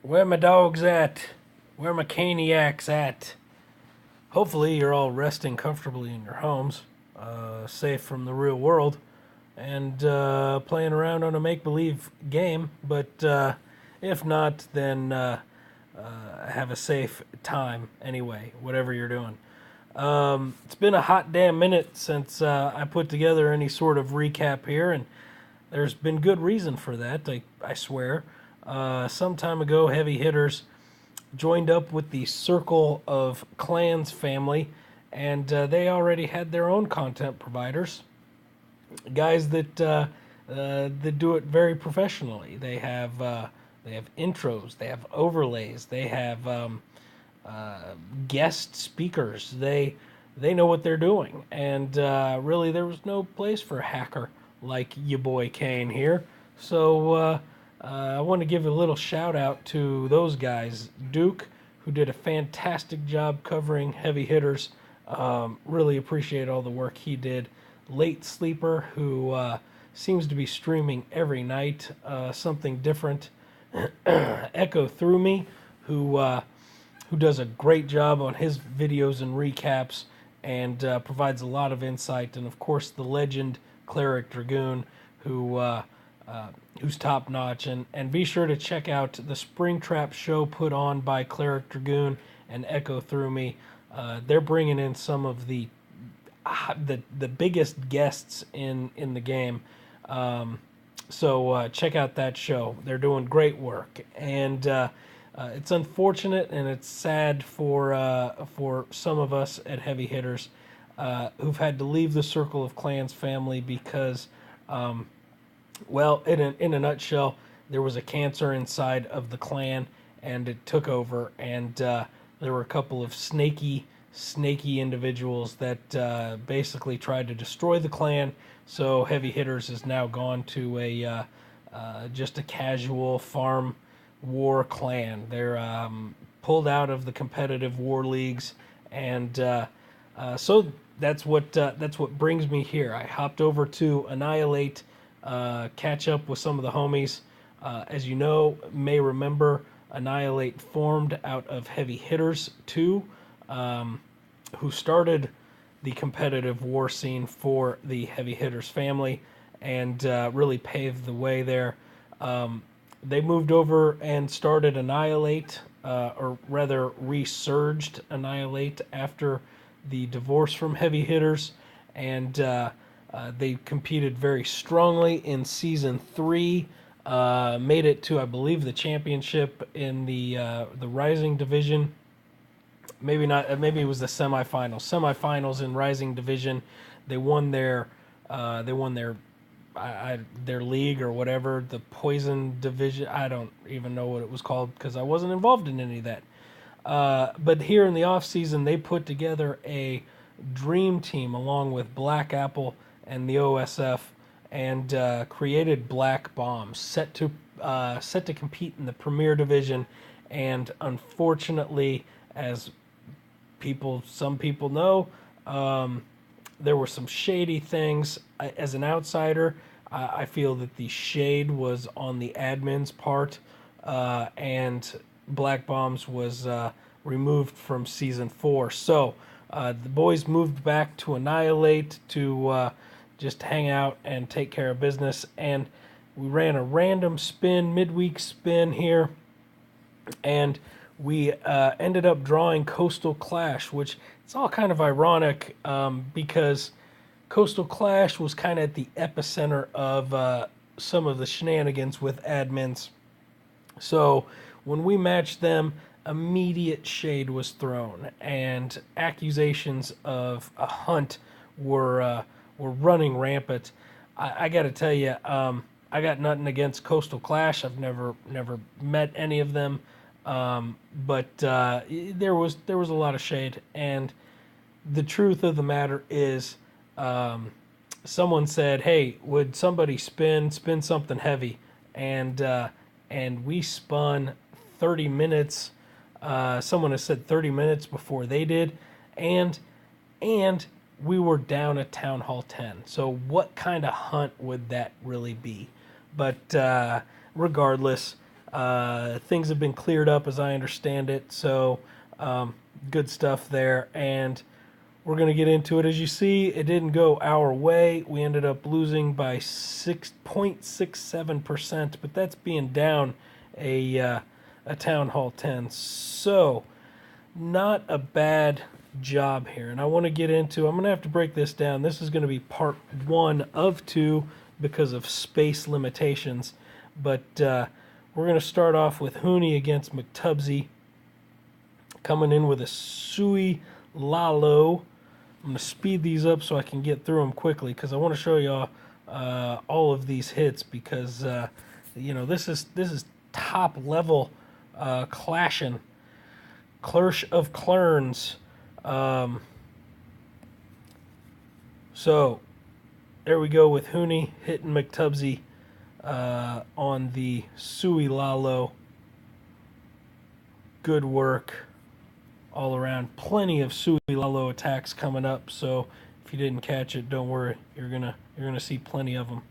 Where my dogs at? Where my caniacs at? Hopefully, you're all resting comfortably in your homes, safe from the real world, and playing around on a make believe game. But if not, then have a safe time anyway, whatever you're doing. It's been a hot damn minute since I put together any sort of recap here, and there's been good reason for that, I swear. Some time ago, Heavy Hitters joined up with the Circle of Clans family, and they already had their own content providers, guys that do it very professionally. They have intros, they have overlays, they have guest speakers. They know what they're doing, and really there was no place for a hacker like your boy Kane here. So I want to give a little shout out to those guys. Duke, who did a fantastic job covering Heavy Hitters. Really appreciate all the work he did. Late Sleeper, who seems to be streaming every night something different. Echo Through Me, who does a great job on his videos and recaps and provides a lot of insight. And of course, the legend Cleric Dragoon, who's top notch. And be sure to check out the Springtrap show put on by Cleric Dragoon and Echo Through Me. They're bringing in some of the biggest guests in the game. So check out that show. They're doing great work, and it's unfortunate and it's sad for some of us at Heavy Hitters who've had to leave the Circle of Clans family because, well, in a nutshell, there was a cancer inside of the clan, and it took over, and there were a couple of snaky individuals that basically tried to destroy the clan. So Heavy Hitters has now gone to a just a casual farm war clan. They're pulled out of the competitive war leagues, and so that's what brings me here. I hopped over to Annihil-8, catch up with some of the homies. As you may remember, Annihil-8 formed out of Heavy Hitters 2, who started the competitive war scene for the Heavy Hitters family and really paved the way there. They moved over and started Annihil-8, or rather resurged Annihil-8 after the divorce from Heavy Hitters, and they competed very strongly in Season 3, made it to, I believe, the championship in the Rising Division. Maybe not. Maybe it was the semifinals. Semifinals in Rising Division. They won their their league or whatever, the Poison Division. I don't even know what it was called because I wasn't involved in any of that. But here in the off season, they put together a dream team along with Black Apple and the OSF, and created Black Bombs, set to compete in the Premier Division. And unfortunately, as some people know, there were some shady things. As an outsider, I feel that the shade was on the admin's part, and Black Bombs was removed from Season 4. So the boys moved back to Annihil-8 to just hang out and take care of business. And we ran a random midweek spin here, and we ended up drawing Coastal Clash, which it's all kind of ironic because Coastal Clash was kind of at the epicenter of some of the shenanigans with admins. So when we matched them, immediate shade was thrown, and accusations of a hunt were running rampant. I got to tell you, I got nothing against Coastal Clash. I've never met any of them. But there was a lot of shade, and the truth of the matter is, someone said, "Hey, would somebody spin something heavy?" And we spun 30 minutes. Someone has said 30 minutes before they did, and we were down at Town Hall 10. So what kind of hunt would that really be? But regardless. Things have been cleared up as I understand it, so good stuff there. And we're going to get into it. As you see, it didn't go our way. We ended up losing by 6.67%, but that's being down a Town Hall 10. So, not a bad job here. And I want to get into, I'm going to have to break this down. This is going to be part 1 of 2 because of space limitations. But we're going to start off with Hooney against McTubsy, coming in with a Sui Lalo. I'm going to speed these up so I can get through them quickly because I want to show y'all all of these hits because, this is top level clashing. Clash of Clans. So, there we go with Hooney hitting McTubsy on the Sui Lalo. Good work all around. Plenty of Sui Lalo attacks coming up, so if you didn't catch it, don't worry. You're gonna see plenty of them.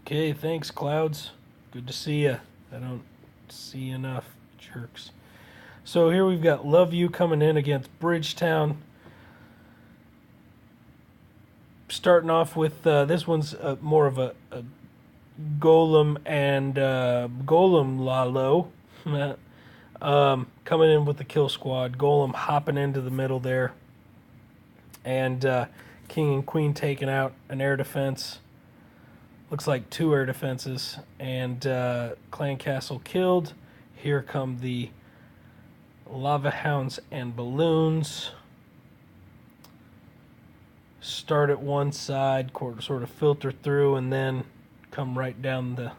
Okay, thanks, Clouds. Good to see you. I don't see enough jerks. So here we've got Love You coming in against Bridgetown. Starting off with this one's more of a Golem and Golem Lalo. Coming in with the kill squad. Golem hopping into the middle there. And King and Queen taking out an air defense. Looks like 2 air defenses. And Clan Castle killed. Here come the Lava Hounds and Balloons. Start at one side, sort of filter through, and then come right down the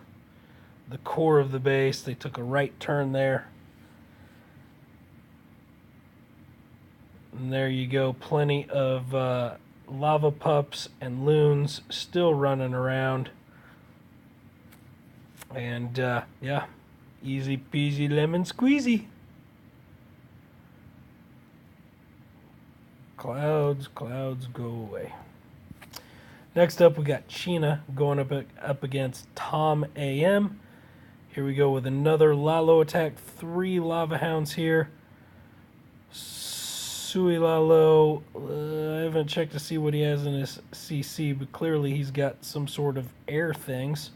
core of the base. They took a right turn there. And there you go. Plenty of lava pups and loons still running around. And, yeah, easy peasy lemon squeezy. Clouds, go away. Next up, we got Sheena going up against Tom AM. Here we go with another Lalo attack. 3 Lava Hounds here. Sui Lalo, I haven't checked to see what he has in his CC, but clearly he's got some sort of air things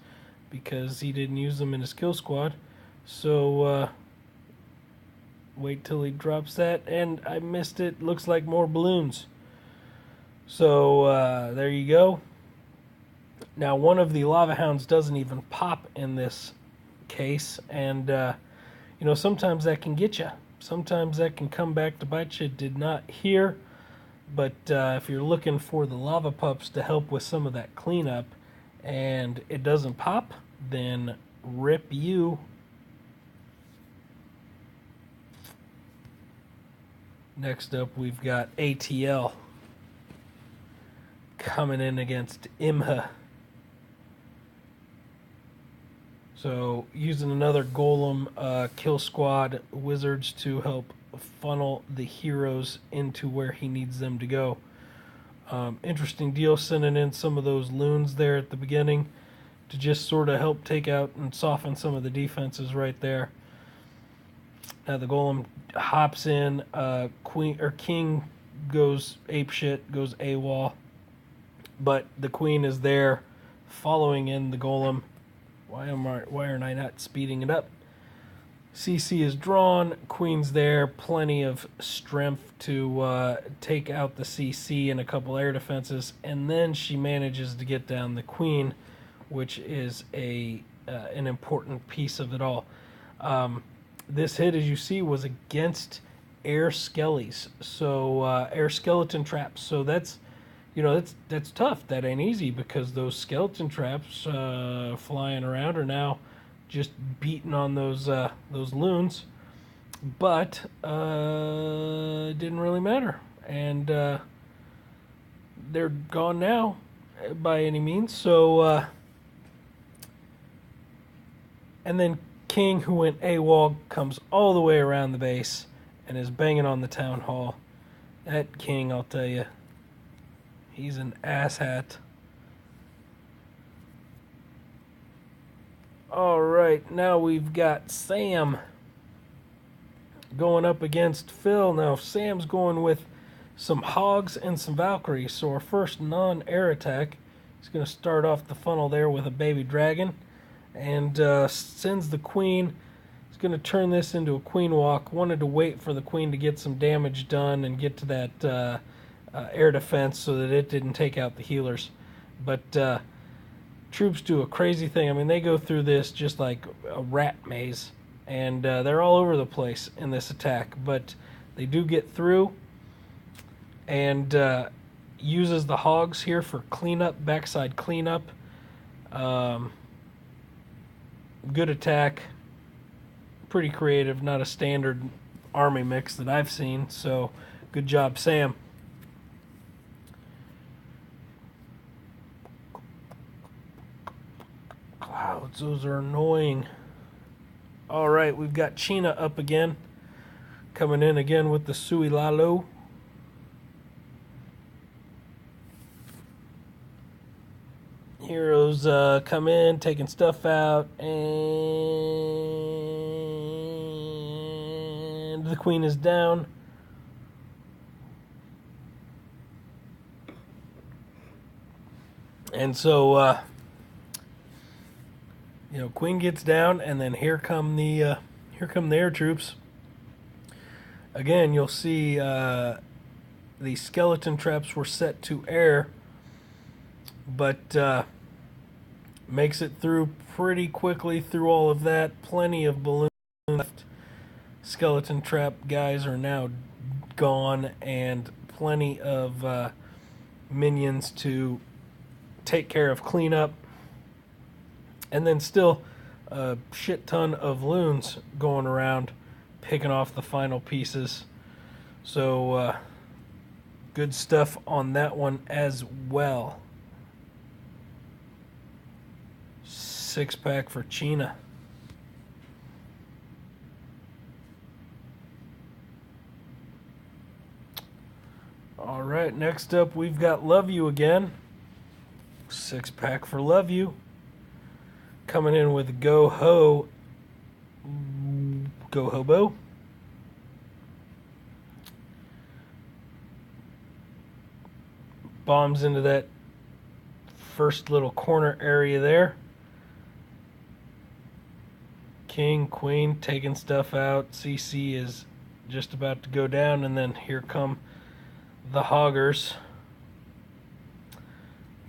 because he didn't use them in his kill squad. So, wait till he drops that, and I missed it. Looks like more balloons. So there you go. Now one of the Lava Hounds doesn't even pop in this case, and sometimes that can get you. Sometimes that can come back to bite you. Did not here, but if you're looking for the lava pups to help with some of that cleanup, and it doesn't pop, then rip you. Next up, we've got ATL coming in against Imha. So, using another Golem kill squad wizards to help funnel the heroes into where he needs them to go. Interesting deal, sending in some of those loons there at the beginning to just sort of help take out and soften some of the defenses right there. Now the Golem hops in, King goes apeshit, goes AWOL, but the Queen is there following in the Golem. Why aren't I not speeding it up? CC is drawn, Queen's there, plenty of strength to take out the CC and a couple air defenses, and then she manages to get down the Queen, which is an important piece of it all. This hit, as you see, was against air skellies, so air skeleton traps. So that's tough. That ain't easy because those skeleton traps flying around are now just beating on those loons. But it didn't really matter, and they're gone now by any means. So and then King, who went AWOL, comes all the way around the base and is banging on the town hall. That King, I'll tell you, he's an asshat. All right, now we've got Sam going up against Phil. Now Sam's going with some Hogs and some Valkyries. So our first non-air attack is going to start off the funnel there with a baby dragon, and sends the queen. He's going to turn this into a queen walk. Wanted to wait for the queen to get some damage done and get to that air defense so that it didn't take out the healers. But troops do a crazy thing. I mean, they go through this just like a rat maze, and they're all over the place in this attack. But they do get through, and uses the hogs here for cleanup, backside cleanup. Good attack. Pretty creative, not a standard army mix that I've seen. So good job, Sam. Clouds, those are annoying. All right, we've got China up again. Coming in again with the Sui Lalo. Heroes come in, taking stuff out, and the queen is down. And so, queen gets down, and then here come the air troops. Again, you'll see the skeleton traps were set to air, but makes it through pretty quickly through all of that. Plenty of balloons left. Skeleton trap guys are now gone, and plenty of minions to take care of cleanup. And then still a shit ton of loons going around picking off the final pieces. So good stuff on that one as well. 6-pack for China. All right, next up we've got Love You again. 6-pack for Love You. Coming in with Go Hobo. Bombs into that first little corner area there. King, queen, taking stuff out. CC is just about to go down, and then here come the hoggers.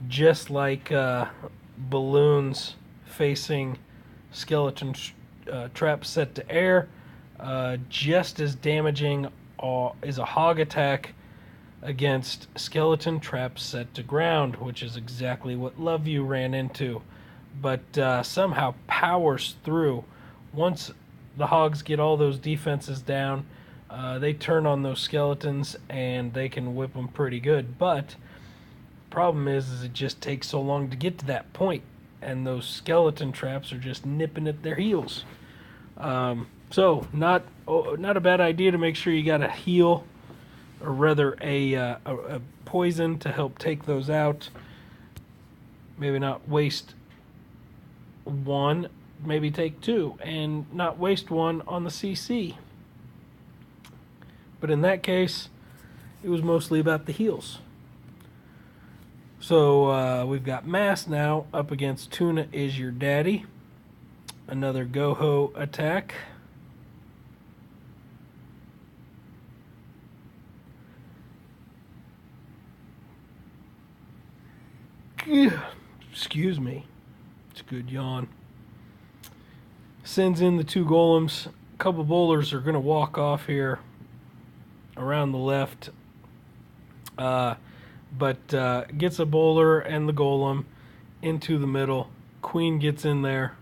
Just like balloons facing skeleton traps set to air, just as damaging is a hog attack against skeleton traps set to ground, which is exactly what Love You ran into, but somehow powers through. Once the hogs get all those defenses down, they turn on those skeletons and they can whip them pretty good. But the problem is it just takes so long to get to that point, and those skeleton traps are just nipping at their heels. So not a bad idea to make sure you got a heal, or rather a poison to help take those out. Maybe not waste one, maybe take two, and not waste one on the CC. But in that case, it was mostly about the heals. So we've got Mass now up against Tuna Is Your Daddy. Another Go-Ho attack. Excuse me. It's a good yawn. Sends in the two golems. A couple bowlers are going to walk off here around the left. But gets a bowler and the golem into the middle. Queen gets in there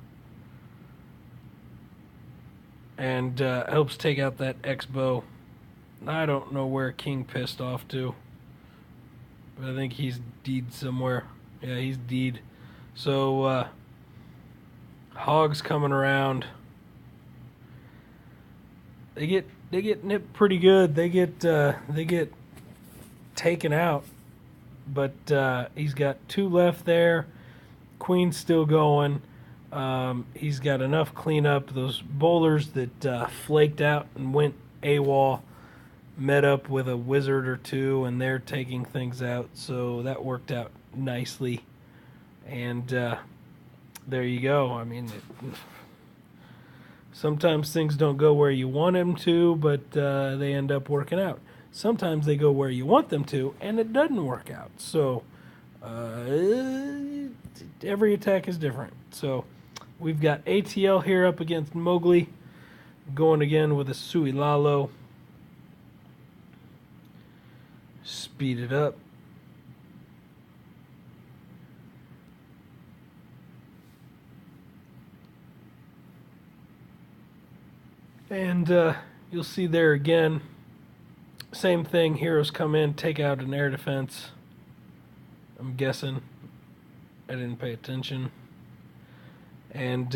and helps take out that X-bow. I don't know where King pissed off to, but I think he's deed somewhere. Yeah, he's deed. So hogs coming around. They get nipped pretty good. They get taken out. But he's got two left there. Queen's still going. He's got enough cleanup. Those bowlers that flaked out and went AWOL met up with a wizard or two, and they're taking things out. So that worked out nicely. And there you go. I mean, sometimes things don't go where you want them to, but they end up working out. Sometimes they go where you want them to, and it doesn't work out. So every attack is different. So we've got ATL here up against Mowgli, going again with a Suilalo. Speed it up. And you'll see there again, same thing. Heroes come in, take out an air defense. I'm guessing. I didn't pay attention. And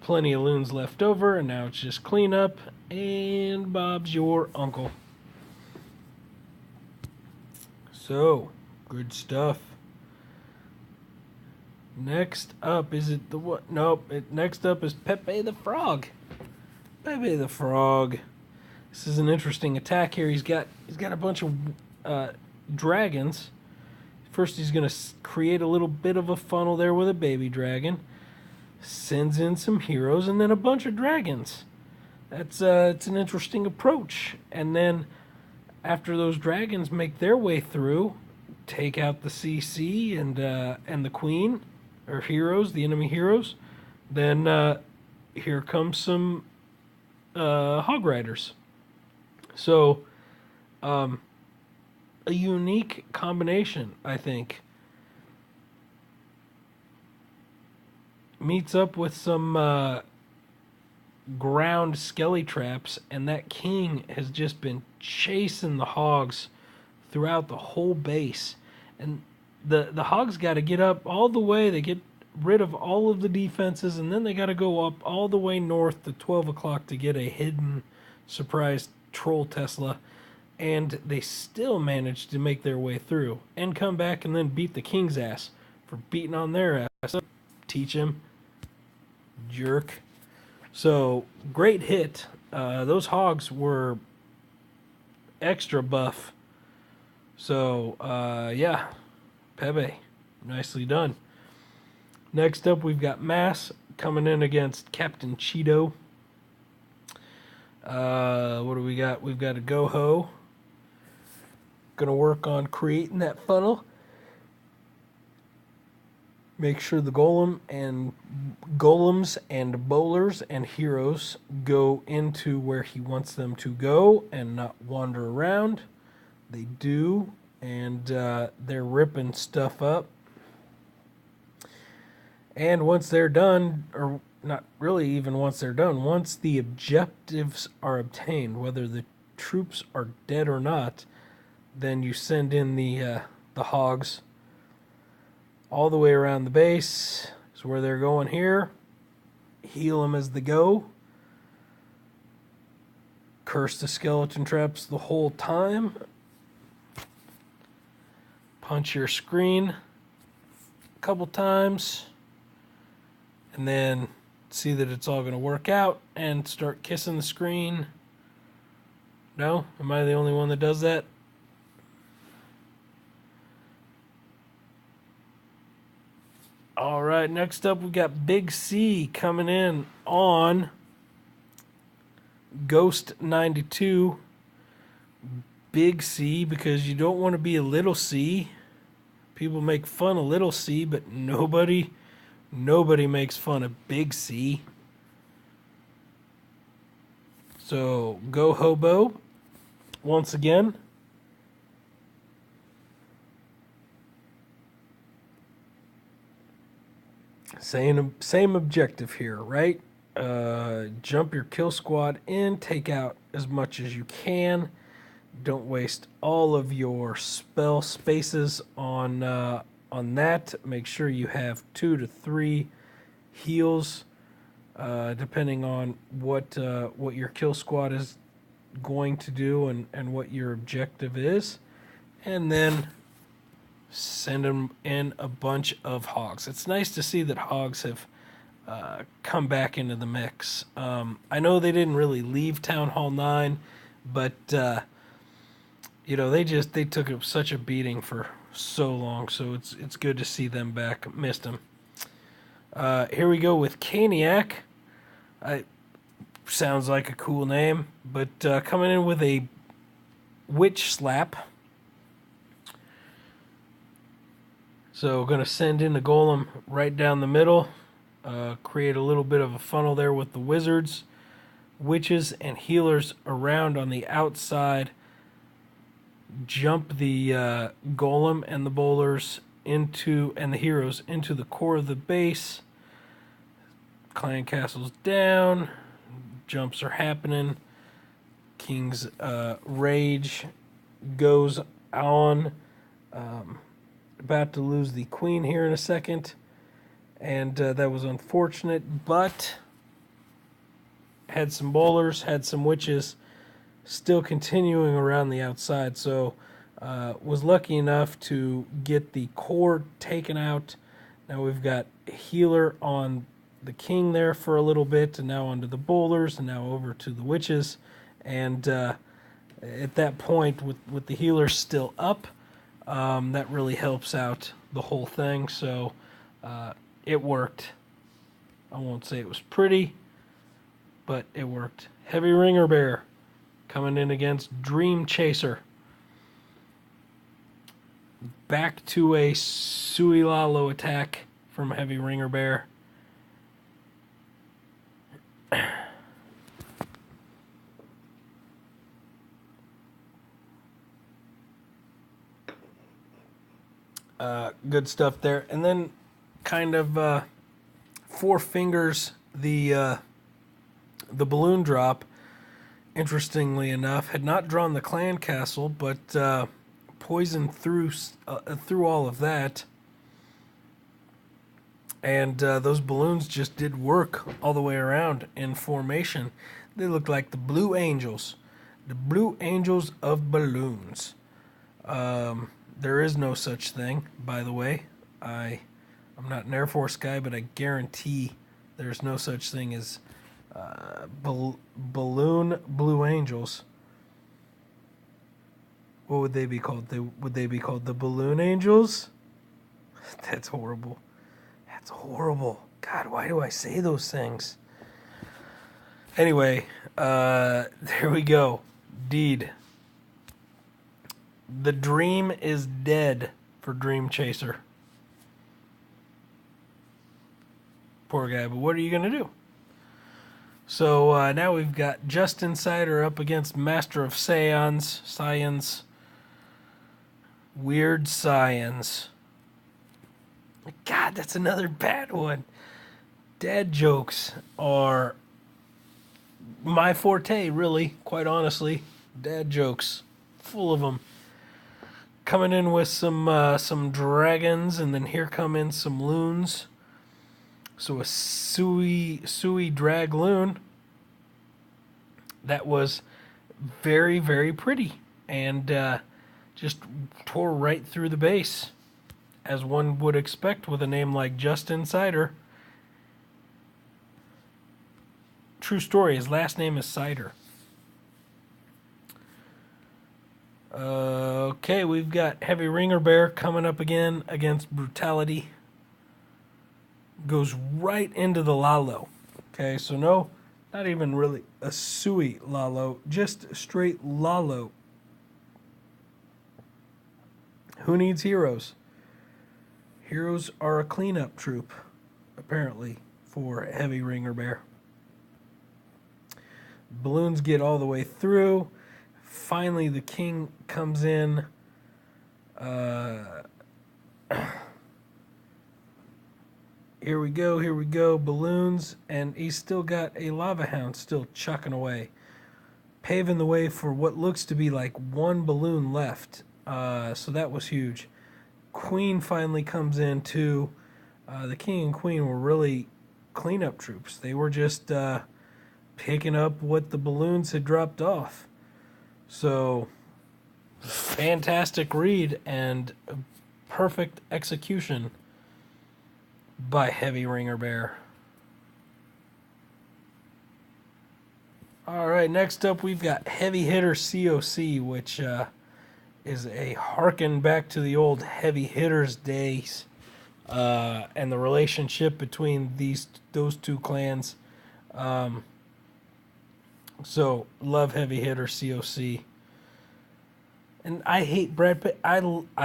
plenty of loons left over, and now it's just cleanup, and Bob's your uncle. So, good stuff. Next up, is it the what? Nope. Next up is Pepe the Frog. Pepe the Frog. This is an interesting attack here. He's got a bunch of dragons. First, he's going to create a little bit of a funnel there with a baby dragon. Sends in some heroes and then a bunch of dragons. It's an interesting approach. And then after those dragons make their way through, take out the CC and the queen, or heroes, the enemy heroes. Then here comes some hog riders. So a unique combination, I think. Meets up with some ground skelly traps, and that king has just been chasing the hogs throughout the whole base. And the hogs got to get up all the way. They get rid of all of the defenses, and then they got to go up all the way north to 12 o'clock to get a hidden surprise troll Tesla. And they still managed to make their way through and come back and then beat the king's ass for beating on their ass. Teach him, jerk. So, great hit. Those hogs were extra buff. So, yeah, Pepe, nicely done. Next up, we've got Mass coming in against Captain Cheeto. What do we got? We've got a Go-Ho. Gonna work on creating that funnel. Make sure the golems and bowlers and heroes go into where he wants them to go and not wander around. They do, and they're ripping stuff up. And once they're done, or not really even once they're done, once the objectives are obtained, whether the troops are dead or not, then you send in the hogs all the way around the base. Is where they're going here. Heal them as they go. Curse the skeleton traps the whole time. Punch your screen a couple times. And then see that it's all going to work out and start kissing the screen. No? Am I the only one that does that? All right, next up we got Big C coming in on Ghost 92. Big C, because you don't want to be a little C. People make fun of little C, but nobody makes fun of Big C. So, go Hobo once again. Same objective here, right? Jump your kill squad in, take out as much as you can. Don't waste all of your spell spaces on that. Make sure you have 2 to 3 heals, depending on what your kill squad is going to do and what your objective is, and then send them in a bunch of hogs. It's nice to see that hogs have come back into the mix. I know they didn't really leave Town Hall 9, but they took such a beating for so long, so it's good to see them back. Missed them. Here we go with Caniac. Sounds like a cool name, but coming in with a Witch Slap. So going to send in the Golem right down the middle. Create a little bit of a funnel there with the Wizards, Witches, and Healers around on the outside. Jump the Golem and the Bowlers and the Heroes into the core of the base. Clan Castle's down. Jumps are happening. King's Rage goes on. About to lose the Queen here in a second. And that was unfortunate, but had some Bowlers, had some Witches, still continuing around the outside. So was lucky enough to get the core taken out. Now we've got a Healer on the King there for a little bit, and now onto the Bowlers, and now over to the Witches. And at that point, with the Healers still up, that really helps out the whole thing. So it worked. I won't say it was pretty, but it worked. Heavy Ringer Bear coming in against Dream Chaser. Back to a Suilalo attack from Heavy Ringer Bear. Good stuff there. And then kind of Four Fingers, the balloon drop, interestingly enough, had not drawn the Clan Castle, but poisoned through all of that. And those balloons just did work all the way around in formation. They looked like the Blue Angels. The Blue Angels of balloons. There is no such thing, by the way. I'm not an Air Force guy, but I guarantee there's no such thing as balloon Blue Angels. What would they be called? Would they be called the Balloon Angels? That's horrible. That's horrible. God, why do I say those things? Anyway, there we go. Deed. The dream is dead for Dream Chaser. Poor guy, but what are you going to do? So now we've got Just Insider up against Master of Scions. Weird Scions. God, that's another bad one. Dad jokes are my forte, really, quite honestly. Dad jokes. Full of them. Coming in with some dragons, and then here come in some loons. So a Sui drag loon that was very, very pretty, and just tore right through the base, as one would expect with a name like Just Insider. True story, his last name is Cider. Okay, we've got Heavy Ringer Bear coming up again against Brutality. Goes right into the Lalo. Okay, so no, not even really a Sui Lalo, just straight Lalo. Who needs heroes? Heroes are a cleanup troop, apparently, for Heavy Ringer Bear. Balloons get all the way through. Finally, the king comes in. Here we go, balloons, and he's still got a lava hound still chucking away, paving the way for what looks to be like one balloon left. So that was huge. Queen finally comes in too. The king and queen were really cleanup troops. They were just picking up what the balloons had dropped off. So, fantastic read and perfect execution by Heavy Ringer Bear. All right, next up we've got Heavy Hitter COC, which is a harken back to the old Heavy Hitters days, and the relationship between those two clans. So love Heavy Hitter COC, and I hate Brad Pitt. I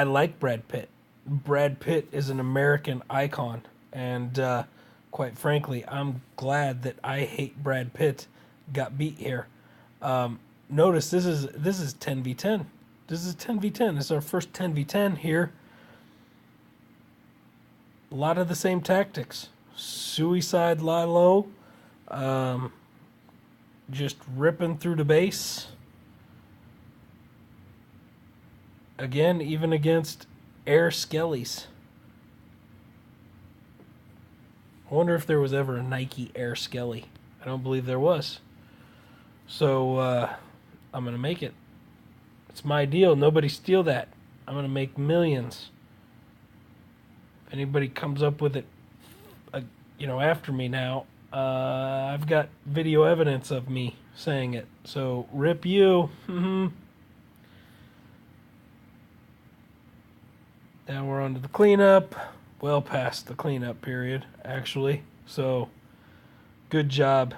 like Brad Pitt. Brad Pitt is an American icon, and quite frankly, I'm glad that I hate Brad Pitt got beat here. Notice this is 10v10. This is 10v10. This is our first 10v10 here. A lot of the same tactics. Suicide lie low. Just ripping through the base. Again, even against air skellies. I wonder if there was ever a Nike Air Skelly. I don't believe there was. So, I'm going to make it. It's my deal. Nobody steal that. I'm going to make millions. If anybody comes up with it, after me now, I've got video evidence of me saying it. So, rip you. Now we're on to the cleanup. Well past the cleanup period, actually. So, good job.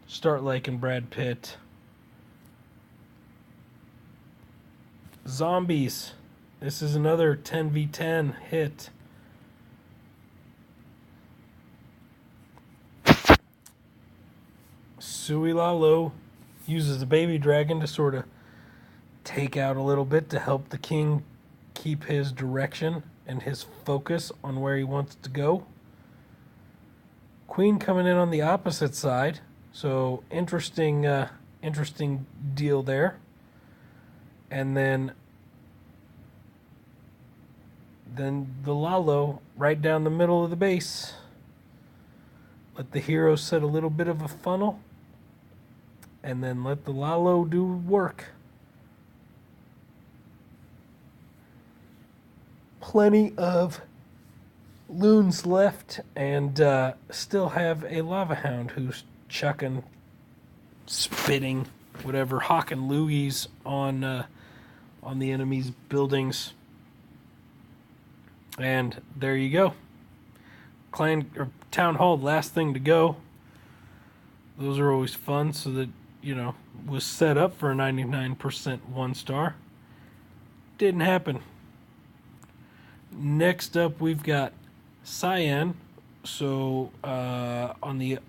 Start liking Brad Pitt. Zombies. This is another 10v10 hit. Sui Lalo uses the baby dragon to sort of take out a little bit to help the king keep his direction and his focus on where he wants to go. Queen coming in on the opposite side. So interesting deal there. And then the Lalo right down the middle of the base. Let the hero set a little bit of a funnel. And then let the Lalo do work. Plenty of loons left, and still have a lava hound who's chucking, spitting, whatever, hawking loogies on the enemy's buildings. And there you go. Clan or town hall, last thing to go. Those are always fun. So that was set up for a 99% 1-star. Didn't happen. Next up, we've got Cyan. So on the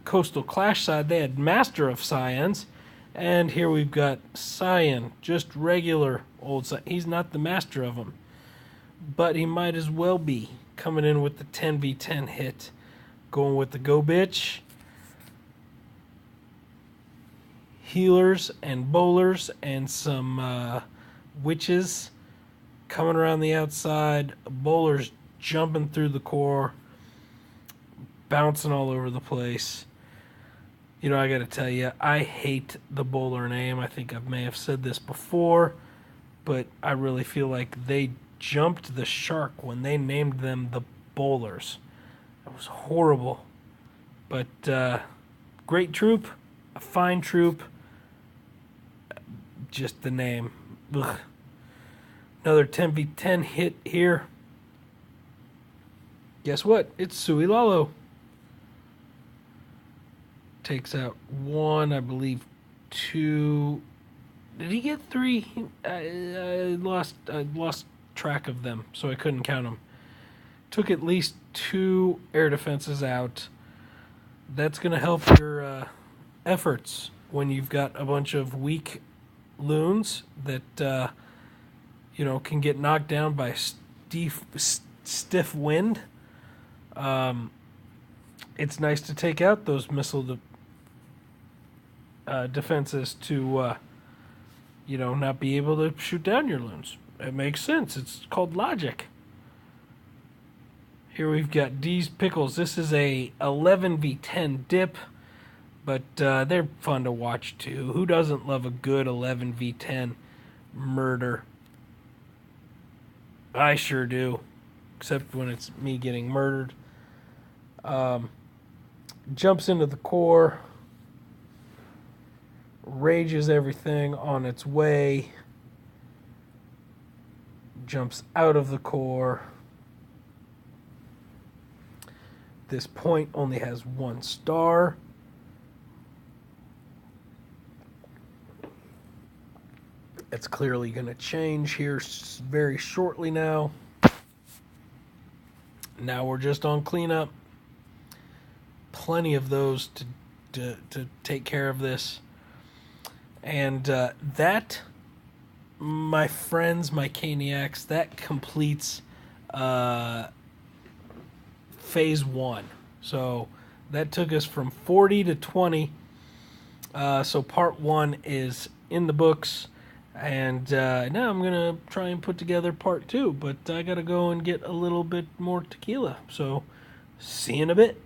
Koastal Klash side, they had Master of Cyans. And here we've got Cyan, just regular old Cyan. He's not the master of them, but he might as well be. Coming in with the 10v10 hit. Going with the Go Bitch. Healers and bowlers and some witches coming around the outside. Bowlers jumping through the core. Bouncing all over the place. I got to tell you, I hate the bowler name. I think I may have said this before, but I really feel like they jumped the shark when they named them the bowlers. It was horrible. But great troop, a fine troop. Just the name. Ugh. Another 10v10 hit here. Guess what? It's Sui Lalo. Takes out one, I believe, two. Did he get three? I lost track of them, so I couldn't count them. Took at least 2 air defenses out. That's going to help your efforts when you've got a bunch of weak loons that can get knocked down by stiff wind. It's nice to take out those missile defenses to not be able to shoot down your loons. It makes sense. It's called logic. Here we've got D's Pickles. This is a 11v10 dip, but they're fun to watch too. Who doesn't love a good 11v10 murder? I sure do, except when it's me getting murdered. Jumps into the core. rages everything on its way, jumps out of the core. This point only has 1 star. It's clearly going to change here very shortly now. Now we're just on cleanup. Plenty of those to take care of this. And that, my friends, my Caniacs, that completes phase 1. So that took us from 40 to 20. So part 1 is in the books. And now I'm going to try and put together part 2. But I got to go and get a little bit more tequila. So see you in a bit.